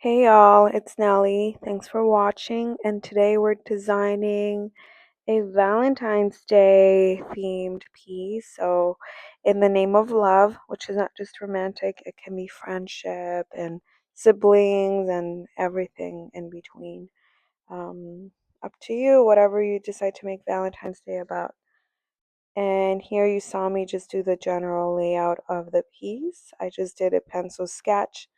Hey y'all, it's Nelly. Thanks for watching. And today we're designing a Valentine's Day themed piece. So, in the name of love, which is not just romantic, it can be friendship and siblings and everything in between. Um, Up to you, whatever you decide to make Valentine's Day about. And here you saw me just do the general layout of the piece. I just did a pencil sketch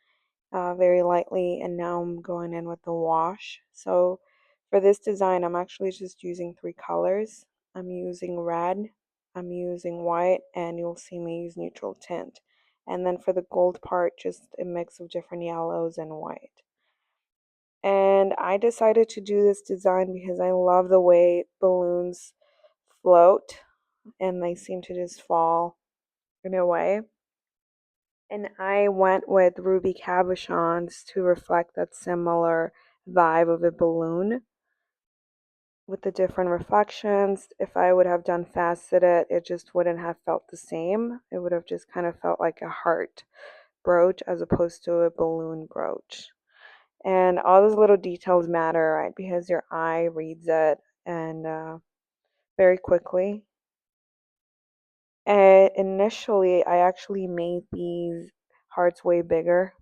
very lightly, and now I'm going in with the wash. So for this design, I'm actually just using three colors. I'm using red, I'm using white, and you'll see me use neutral tint. And then for the gold part, just a mix of different yellows and white. And I decided to do this design because I love the way balloons float and they seem to just fall in a way. And I went with ruby cabochons to reflect that similar vibe of a balloon with the different reflections. If I would have done faceted, it just wouldn't have felt the same. It would have just kind of felt like a heart brooch as opposed to a balloon brooch. And all those little details matter, right? Because your eye reads it and very quickly. And initially, I actually made these hearts way bigger,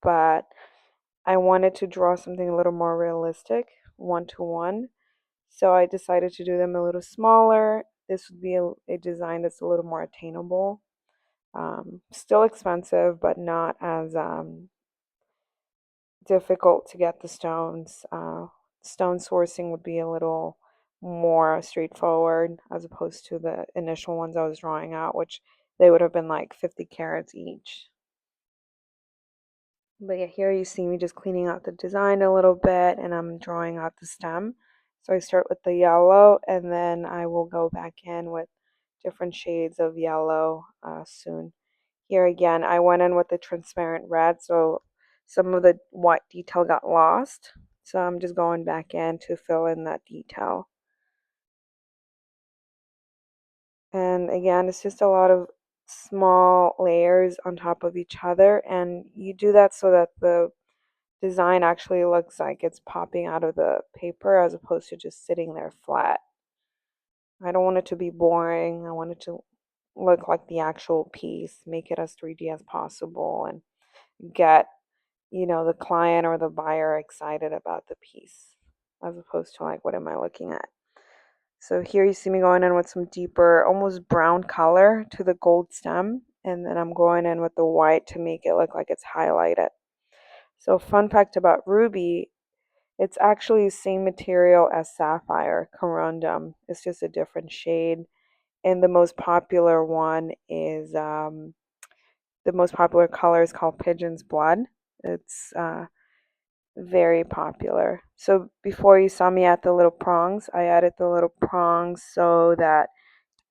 but I wanted to draw something a little more realistic, one to one. So I decided to do them a little smaller. This would be a design that's a little more attainable. Still expensive, but not as difficult to get the stones. Stone sourcing would be a little more straightforward as opposed to the initial ones I was drawing out, which they would have been like 50 carats each. But yeah, here you see me just cleaning out the design a little bit and I'm drawing out the stem. So I start with the yellow and then I will go back in with different shades of yellow soon. Here again, I went in with the transparent red, so some of the white detail got lost. So I'm just going back in to fill in that detail. And again, it's just a lot of small layers on top of each other. And you do that so that the design actually looks like it's popping out of the paper as opposed to just sitting there flat. I don't want it to be boring. I want it to look like the actual piece, make it as 3D as possible, and get, the client or the buyer excited about the piece as opposed to like, what am I looking at? So here you see me going in with some deeper, almost brown color to the gold stem, and then I'm going in with the white to make it look like it's highlighted. So fun fact about ruby, it's actually the same material as sapphire, corundum. It's just a different shade. And the most popular one is the most popular color is called pigeon's blood. It's very popular. So before you saw me add the little prongs, I added the little prongs so that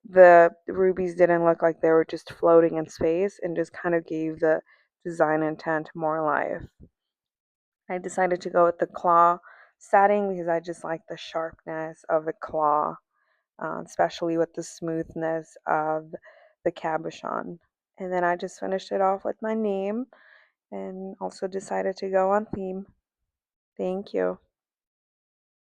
the rubies didn't look like they were just floating in space and just kind of gave the design intent more life. I decided to go with the claw setting because I just like the sharpness of the claw, especially with the smoothness of the cabochon. And then I just finished it off with my name and also decided to go on theme. Thank you.